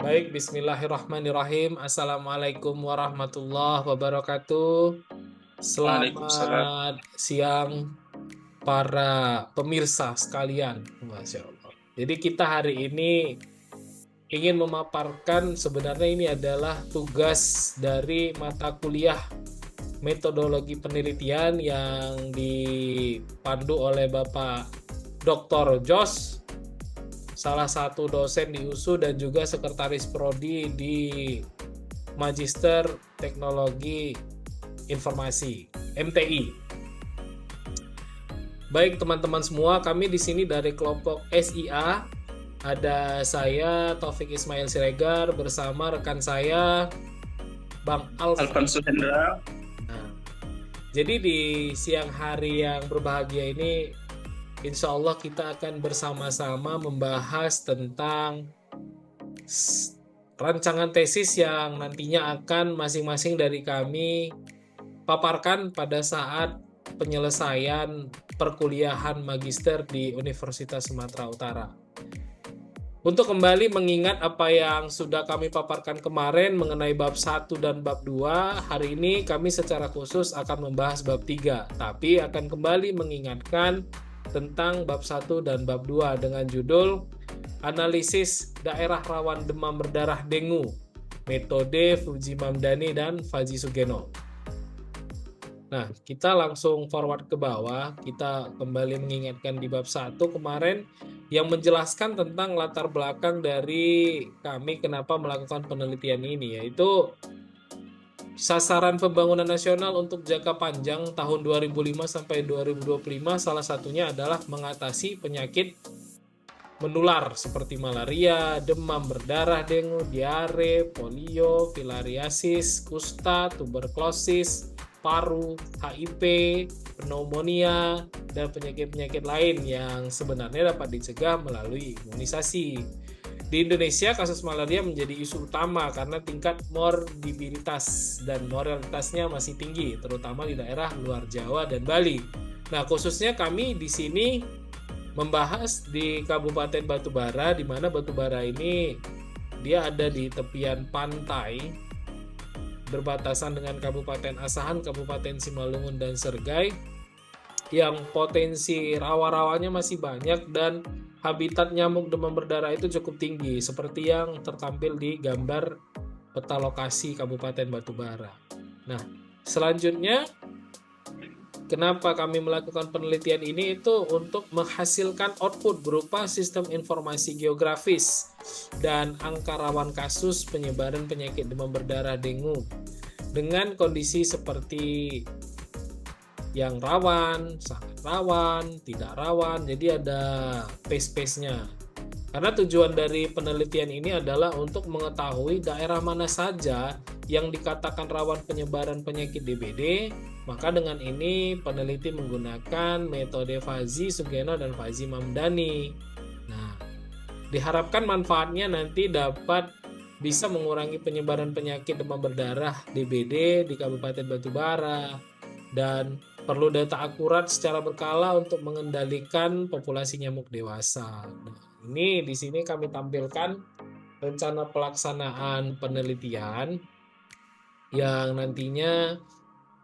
Baik, bismillahirrahmanirrahim. Assalamualaikum warahmatullahi wabarakatuh. Waalaikumsalam. Selamat siang para pemirsa sekalian. Masya Allah. Jadi kita hari ini ingin memaparkan sebenarnya ini adalah tugas dari mata kuliah metodologi penelitian yang dipandu oleh Bapak Dr. Jos, salah satu dosen di USU dan juga sekretaris prodi di Magister Teknologi Informasi (MTI). Baik teman-teman semua, kami di sini dari kelompok SIA. Ada saya Taufik Ismail Siregar bersama rekan saya Bang Alfred. Alvan Suhendra. Nah, jadi di siang hari yang berbahagia ini, insya Allah kita akan bersama-sama membahas tentang rancangan tesis yang nantinya akan masing-masing dari kami paparkan pada saat penyelesaian perkuliahan magister di Universitas Sumatera Utara. Untuk kembali mengingat apa yang sudah kami paparkan kemarin mengenai bab 1 dan bab 2, hari ini kami secara khusus akan membahas bab 3, tapi akan kembali mengingatkan tentang bab 1 dan bab 2 dengan judul Analisis Daerah Rawan Demam Berdarah Dengue, Metode Fuji Mamdani dan Faji Sugeno. Nah, kita langsung forward ke bawah. Kita kembali mengingatkan di bab 1 kemarin yang menjelaskan tentang latar belakang dari kami kenapa melakukan penelitian ini, yaitu sasaran pembangunan nasional untuk jangka panjang tahun 2005 sampai 2025 salah satunya adalah mengatasi penyakit menular seperti malaria, demam berdarah, dengue, diare, polio, filariasis, kusta, tuberkulosis, paru, HIV, pneumonia, dan penyakit-penyakit lain yang sebenarnya dapat dicegah melalui imunisasi. Di Indonesia, kasus malaria menjadi isu utama karena tingkat morbiditas dan mortalitasnya masih tinggi, terutama di daerah luar Jawa dan Bali. Nah, khususnya kami di sini membahas di Kabupaten Batubara, di mana Batubara ini dia ada di tepian pantai berbatasan dengan Kabupaten Asahan, Kabupaten Simalungun, dan Sergai yang potensi rawa-rawanya masih banyak dan habitat nyamuk demam berdarah itu cukup tinggi seperti yang tertampil di gambar peta lokasi Kabupaten Batubara. Nah, selanjutnya kenapa kami melakukan penelitian ini itu untuk menghasilkan output berupa sistem informasi geografis dan angka rawan kasus penyebaran penyakit demam berdarah dengue dengan kondisi seperti yang rawan, sangat rawan, tidak rawan. Jadi ada pace-pace-nya. Karena tujuan dari penelitian ini adalah untuk mengetahui daerah mana saja yang dikatakan rawan penyebaran penyakit DBD. Maka dengan ini peneliti menggunakan metode Faji Sugeno dan Faji Mamdani. Nah, diharapkan manfaatnya nanti dapat bisa mengurangi penyebaran penyakit demam berdarah DBD di Kabupaten Batubara dan perlu data akurat secara berkala untuk mengendalikan populasi nyamuk dewasa. Nah, ini di sini kami tampilkan rencana pelaksanaan penelitian yang nantinya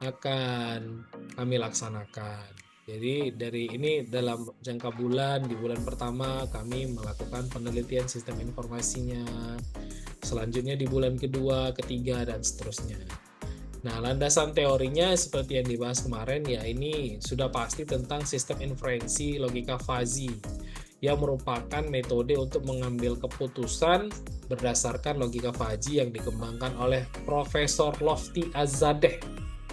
akan kami laksanakan. Jadi dari ini dalam jangka bulan, di bulan pertama kami melakukan penelitian sistem informasinya. Selanjutnya di bulan kedua, ketiga, dan seterusnya. Nah, landasan teorinya seperti yang dibahas kemarin, ya ini sudah pasti tentang sistem inferensi logika Faji yang merupakan metode untuk mengambil keputusan berdasarkan logika Faji yang dikembangkan oleh Profesor Lofty Azadeh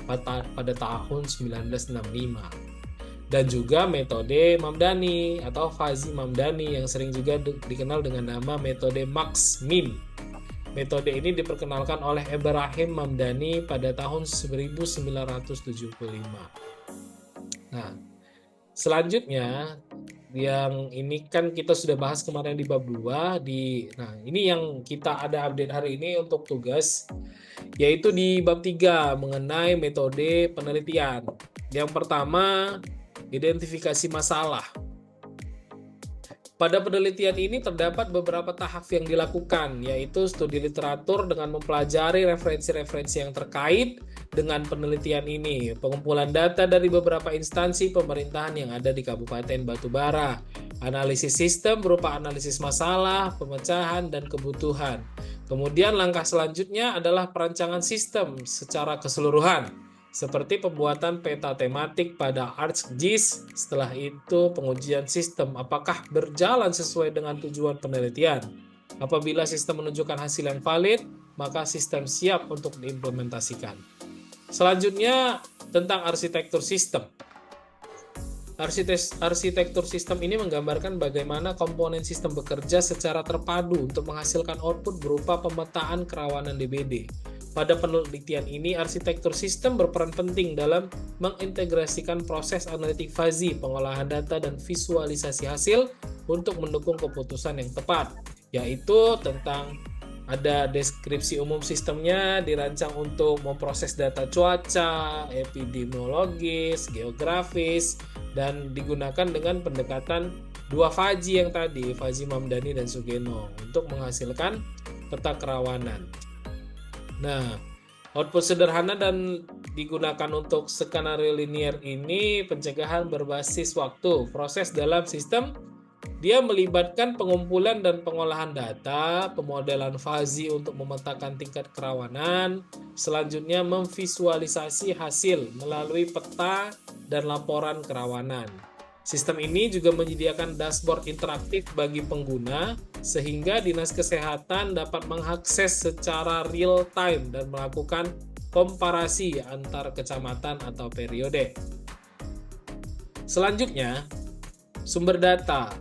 pada tahun 1965. Dan juga metode Mamdani atau Faji Mamdani yang sering juga dikenal dengan nama metode Max-Min. Metode ini diperkenalkan oleh Ibrahim Mamdani pada tahun 1975. Nah, selanjutnya yang ini kan kita sudah bahas kemarin di bab 2 nah ini yang kita ada update hari ini untuk tugas, yaitu di bab 3 mengenai metode penelitian. Yang pertama, identifikasi masalah. Pada penelitian ini terdapat beberapa tahap yang dilakukan, yaitu studi literatur dengan mempelajari referensi-referensi yang terkait dengan penelitian ini, pengumpulan data dari beberapa instansi pemerintahan yang ada di Kabupaten Batubara, analisis sistem berupa analisis masalah, pemecahan, dan kebutuhan. Kemudian langkah selanjutnya adalah perancangan sistem secara keseluruhan, seperti pembuatan peta tematik pada ArcGIS. Setelah itu pengujian sistem apakah berjalan sesuai dengan tujuan penelitian. Apabila sistem menunjukkan hasil yang valid, maka sistem siap untuk diimplementasikan. Selanjutnya tentang arsitektur sistem. Arsitektur sistem ini menggambarkan bagaimana komponen sistem bekerja secara terpadu untuk menghasilkan output berupa pemetaan kerawanan DBD. Pada penelitian ini, arsitektur sistem berperan penting dalam mengintegrasikan proses analitik fuzzy, pengolahan data, dan visualisasi hasil untuk mendukung keputusan yang tepat, yaitu tentang ada deskripsi umum sistemnya, dirancang untuk memproses data cuaca, epidemiologis, geografis, dan digunakan dengan pendekatan dua fuzzy yang tadi, fuzzy Mamdani dan Sugeno, untuk menghasilkan peta kerawanan. Nah, output sederhana dan digunakan untuk skenario linear ini pencegahan berbasis waktu. Proses dalam sistem dia melibatkan pengumpulan dan pengolahan data, pemodelan fuzzy untuk memetakan tingkat kerawanan, selanjutnya memvisualisasi hasil melalui peta dan laporan kerawanan. Sistem ini juga menyediakan dashboard interaktif bagi pengguna sehingga Dinas Kesehatan dapat mengakses secara real time dan melakukan komparasi antar kecamatan atau periode. Selanjutnya, sumber data.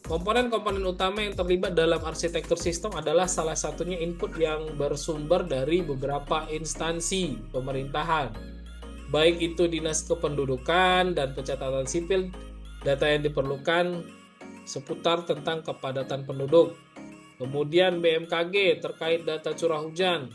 Komponen-komponen utama yang terlibat dalam arsitektur sistem adalah salah satunya input yang bersumber dari beberapa instansi pemerintahan, baik itu Dinas Kependudukan dan Pencatatan Sipil. Data yang diperlukan seputar tentang kepadatan penduduk, kemudian BMKG terkait data curah hujan,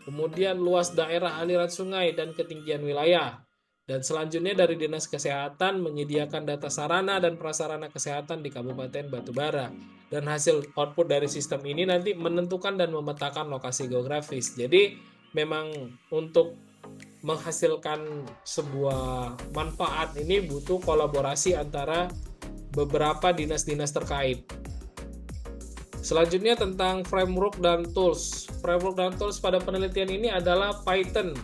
kemudian luas daerah aliran sungai dan ketinggian wilayah, dan selanjutnya dari Dinas Kesehatan menyediakan data sarana dan prasarana kesehatan di Kabupaten Batubara, dan hasil output dari sistem ini nanti menentukan dan memetakan lokasi geografis. Jadi memang untuk menghasilkan sebuah manfaat ini butuh kolaborasi antara beberapa dinas-dinas terkait. Selanjutnya tentang framework dan tools. Framework dan tools pada penelitian ini adalah Python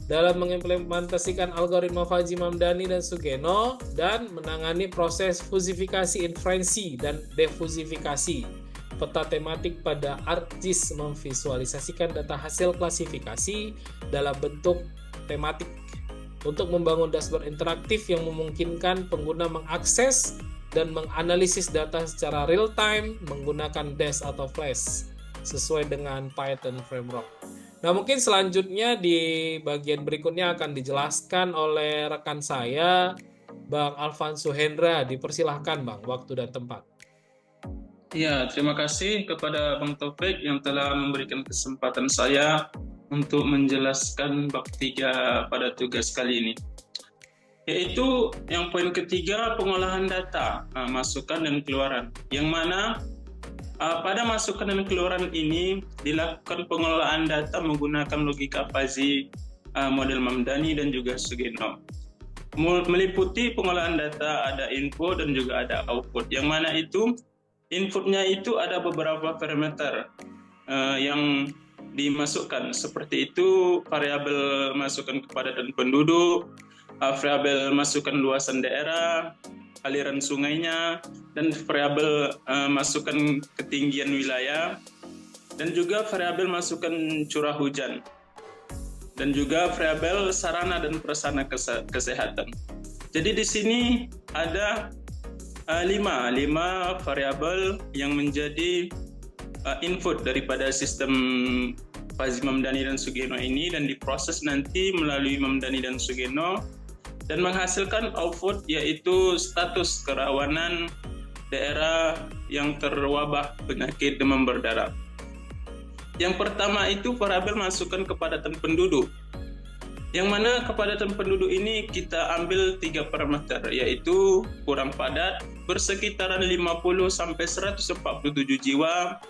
dalam mengimplementasikan algoritma fuzzy Mamdani dan Sugeno dan menangani proses fusifikasi inferensi dan defusifikasi. Peta tematik pada ArcGIS memvisualisasikan data hasil klasifikasi dalam bentuk tematik untuk membangun dashboard interaktif yang memungkinkan pengguna mengakses dan menganalisis data secara real time menggunakan Dash atau Flash sesuai dengan Python framework. Nah, mungkin selanjutnya di bagian berikutnya akan dijelaskan oleh rekan saya, Bang Alfanso Hendra. Dipersilahkan Bang, waktu dan tempat. Ya, terima kasih kepada Bang Taufik yang telah memberikan kesempatan saya untuk menjelaskan bab 3 pada tugas kali ini. Yaitu yang poin ketiga, pengolahan data, masukan dan keluaran. Yang mana pada masukan dan keluaran ini dilakukan pengelolaan data menggunakan logika fuzzy, model Mamdani dan juga Sugeno. Meliputi pengolahan data ada input dan juga ada output. Yang mana itu inputnya itu ada beberapa parameter yang dimasukkan, seperti itu variabel masukan kepadatan penduduk, variabel masukan luasan daerah, aliran sungainya, dan variabel masukan ketinggian wilayah, dan juga variabel masukan curah hujan, dan juga variabel sarana dan prasarana kesehatan. Jadi di sini ada 5 variabel yang menjadi input daripada sistem fuzzy Mamdani dan Sugeno ini, dan diproses nanti melalui Mamdani dan Sugeno dan menghasilkan output yaitu status kerawanan daerah yang terwabah penyakit demam berdarah. Yang pertama itu variabel masukan kepadatan penduduk. Yang mana kepadatan penduduk ini kita ambil 3 parameter, yaitu kurang padat bersekitaran 50 sampai 147 jiwa,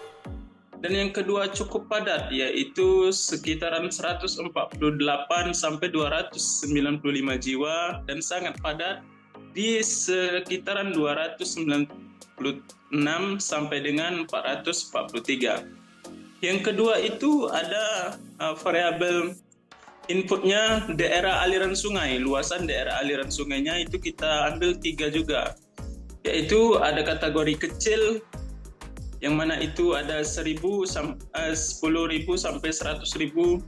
dan yang kedua cukup padat yaitu sekitaran 148 sampai 295 jiwa, dan sangat padat di sekitaran 296 sampai dengan 443. Yang kedua itu ada variabel inputnya daerah aliran sungai, luasan daerah aliran sungainya itu kita ambil 3 juga, yaitu ada kategori kecil yang mana itu ada 10.000 sampai 100.000,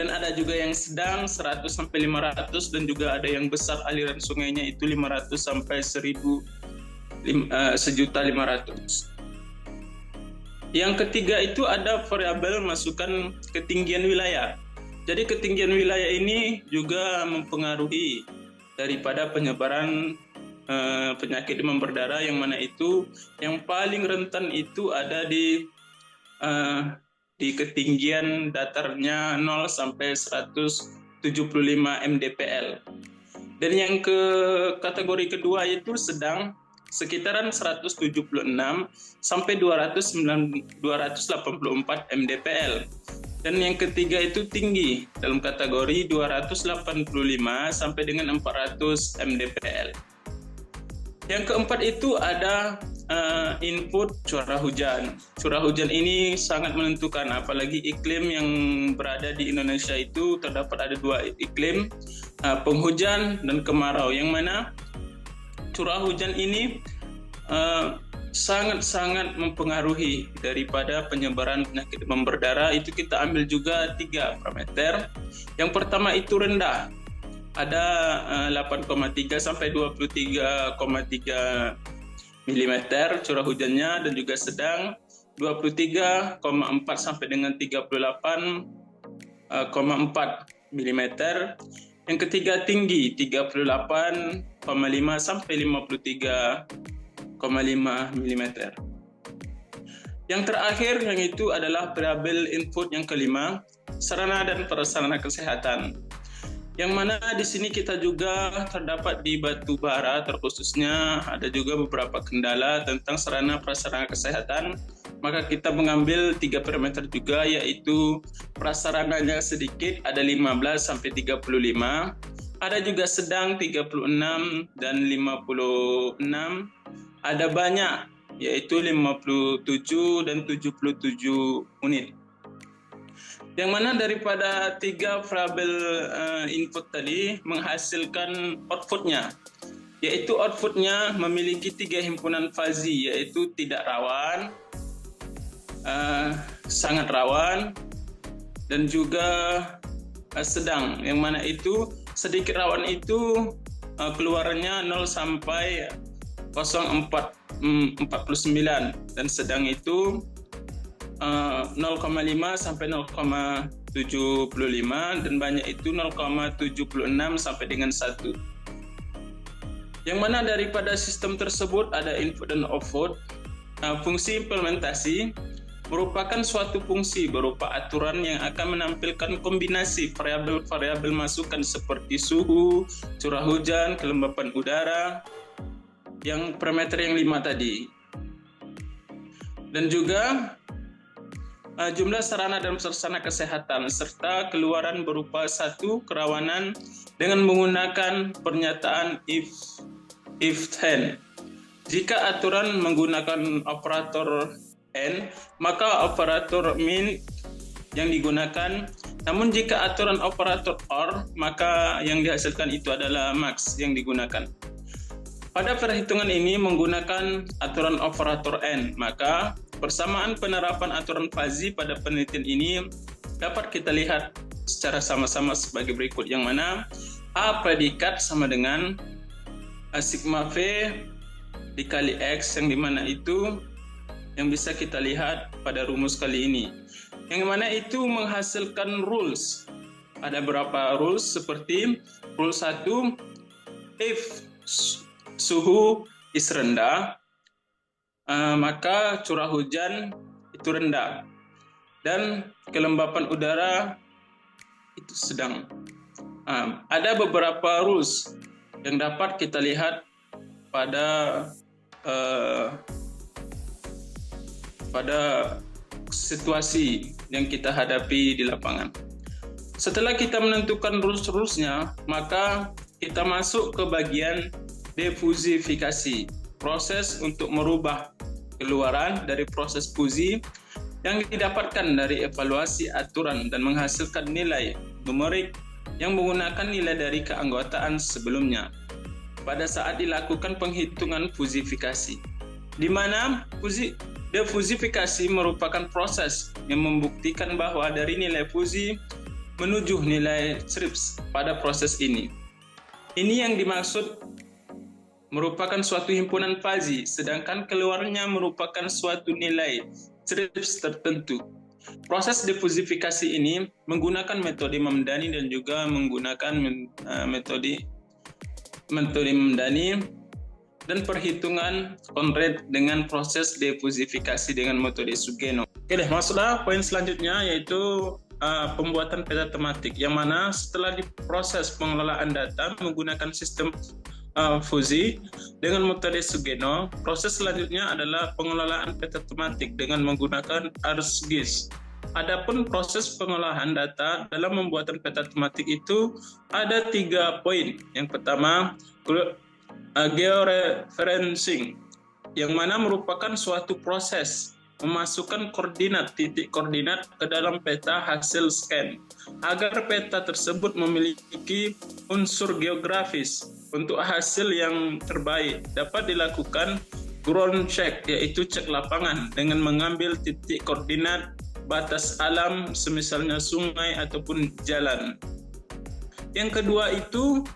dan ada juga yang sedang 100 sampai 500, dan juga ada yang besar aliran sungainya itu 500 sampai 1.500.000. Yang ketiga itu ada variabel masukan ketinggian wilayah. Jadi ketinggian wilayah ini juga mempengaruhi daripada penyebaran penyakit demam berdarah, yang mana itu yang paling rentan itu ada di ketinggian datarnya 0 sampai 175 mdpl. Dan yang kategori kedua itu sedang, sekitaran 176 sampai 284 mdpl. Dan yang ketiga itu tinggi dalam kategori 285 sampai dengan 400 mdpl. Yang keempat itu ada input curah hujan. Curah hujan ini sangat menentukan, apalagi iklim yang berada di Indonesia itu terdapat ada 2 iklim, penghujan dan kemarau, yang mana curah hujan ini sangat-sangat mempengaruhi daripada penyebaran penyakit demam berdarah. Itu kita ambil juga 3 parameter. Yang pertama itu rendah, ada 8,3 sampai 23,3 mm curah hujannya, dan juga sedang 23,4 sampai dengan 38,4 mm. Yang ketiga tinggi 38,5 sampai 53,5 mm. Yang terakhir yang itu adalah variabel input yang kelima, sarana dan prasarana kesehatan. Yang mana di sini kita juga terdapat di batu bara, terkhususnya ada juga beberapa kendala tentang sarana prasarana kesehatan. Maka kita mengambil 3 parameter juga, yaitu prasarananya sedikit ada 15 sampai 35, ada juga sedang 36 dan 56, ada banyak yaitu 57 dan 77 unit. Yang mana daripada 3 variabel input tadi menghasilkan outputnya, yaitu outputnya memiliki 3 himpunan fazi, yaitu tidak rawan, sangat rawan, dan juga sedang. Yang mana itu sedikit rawan itu keluarnya 0 sampai 0,49, dan sedang itu 0,5 sampai 0,75, dan banyak itu 0,76 sampai dengan 1. Yang mana daripada sistem tersebut ada input dan output. Fungsi implementasi merupakan suatu fungsi berupa aturan yang akan menampilkan kombinasi variabel-variabel masukan seperti suhu, curah hujan, kelembapan udara, yang parameter yang 5 tadi. Dan juga jumlah sarana dan prasarana kesehatan, serta keluaran berupa 1 kerawanan dengan menggunakan pernyataan if then. Jika aturan menggunakan operator N, maka operator min yang digunakan. Namun jika aturan operator OR, maka yang dihasilkan itu adalah max yang digunakan. Pada perhitungan ini menggunakan aturan operator N, maka persamaan penerapan aturan fazi pada penelitian ini dapat kita lihat secara sama-sama sebagai berikut, yang mana A predikat sama dengan sigma V dikali X, yang dimana itu yang bisa kita lihat pada rumus kali ini, yang mana itu menghasilkan rules. Ada beberapa rules, seperti rule 1, if suhu is rendah, maka curah hujan itu rendah, dan kelembapan udara itu sedang. Ada beberapa rules yang dapat kita lihat pada uh, pada situasi yang kita hadapi di lapangan. Setelah kita menentukan rules-rulesnya, maka kita masuk ke bagian defusifikasi, proses untuk merubah keluaran dari proses fusi yang didapatkan dari evaluasi aturan dan menghasilkan nilai numerik yang menggunakan nilai dari keanggotaan sebelumnya pada saat dilakukan penghitungan fusifikasi, di mana defusifikasi merupakan proses yang membuktikan bahwa dari nilai fusi menuju nilai CRISP pada proses ini. Ini yang dimaksud merupakan suatu himpunan fazi, sedangkan keluarnya merupakan suatu nilai CRISP tertentu. Proses defusifikasi ini menggunakan metode Mamdani dan juga menggunakan metode Mamdani dan perhitungan Conrad dengan proses defusifikasi dengan metode Sugeno. Oke deh, masuklah poin selanjutnya yaitu pembuatan peta tematik, yang mana setelah diproses pengelolaan data menggunakan sistem fusi dengan metode Sugeno, proses selanjutnya adalah pengelolaan peta tematik dengan menggunakan ArcGIS. Adapun proses pengolahan data dalam pembuatan peta tematik itu ada 3 poin. Yang pertama, georeferencing, yang mana merupakan suatu proses memasukkan titik koordinat ke dalam peta hasil scan agar peta tersebut memiliki unsur geografis. Untuk hasil yang terbaik dapat dilakukan ground check, yaitu cek lapangan dengan mengambil titik koordinat batas alam semisalnya sungai ataupun jalan. Yang kedua itu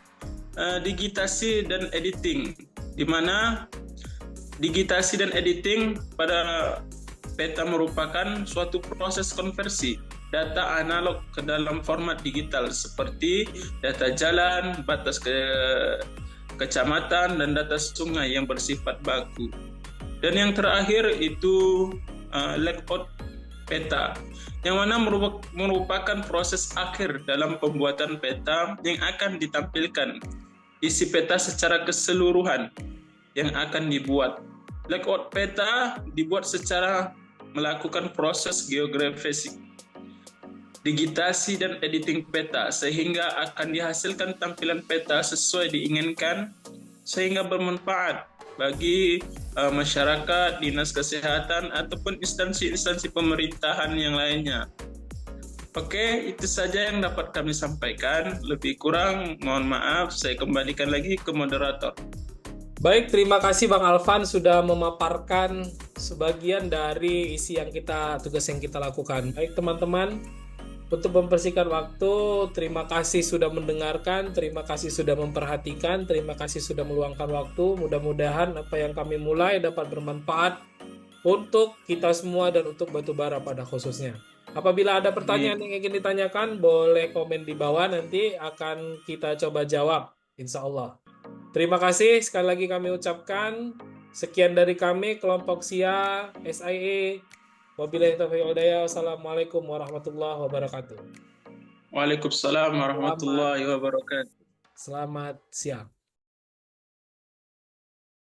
digitasi dan editing, di mana digitasi dan editing pada peta merupakan suatu proses konversi data analog ke dalam format digital seperti data jalan, batas kecamatan, dan data sungai yang bersifat baku. Dan yang terakhir itu layout peta, yang mana merupakan proses akhir dalam pembuatan peta yang akan ditampilkan isi peta secara keseluruhan yang akan dibuat. Layout peta dibuat secara melakukan proses geografis, digitasi dan editing peta sehingga akan dihasilkan tampilan peta sesuai diinginkan sehingga bermanfaat bagi masyarakat, dinas kesehatan ataupun instansi-instansi pemerintahan yang lainnya. Oke, itu saja yang dapat kami sampaikan. Lebih kurang mohon maaf, saya kembalikan lagi ke moderator. Baik, terima kasih Bang Alvan sudah memaparkan sebagian dari tugas yang kita lakukan. Baik teman-teman, untuk mempersingkat waktu, terima kasih sudah mendengarkan, terima kasih sudah memperhatikan, terima kasih sudah meluangkan waktu. Mudah-mudahan apa yang kami mulai dapat bermanfaat untuk kita semua dan untuk batubara pada khususnya. Apabila ada pertanyaan yang ingin ditanyakan, boleh komen di bawah, nanti akan kita coba jawab, insya Allah. Terima kasih sekali lagi kami ucapkan. Sekian dari kami, kelompok SIA, SIE. Wabillahi taufiq wal hidayah. Wassalamualaikum warahmatullahi wabarakatuh. Waalaikumsalam warahmatullahi wabarakatuh. Selamat siang.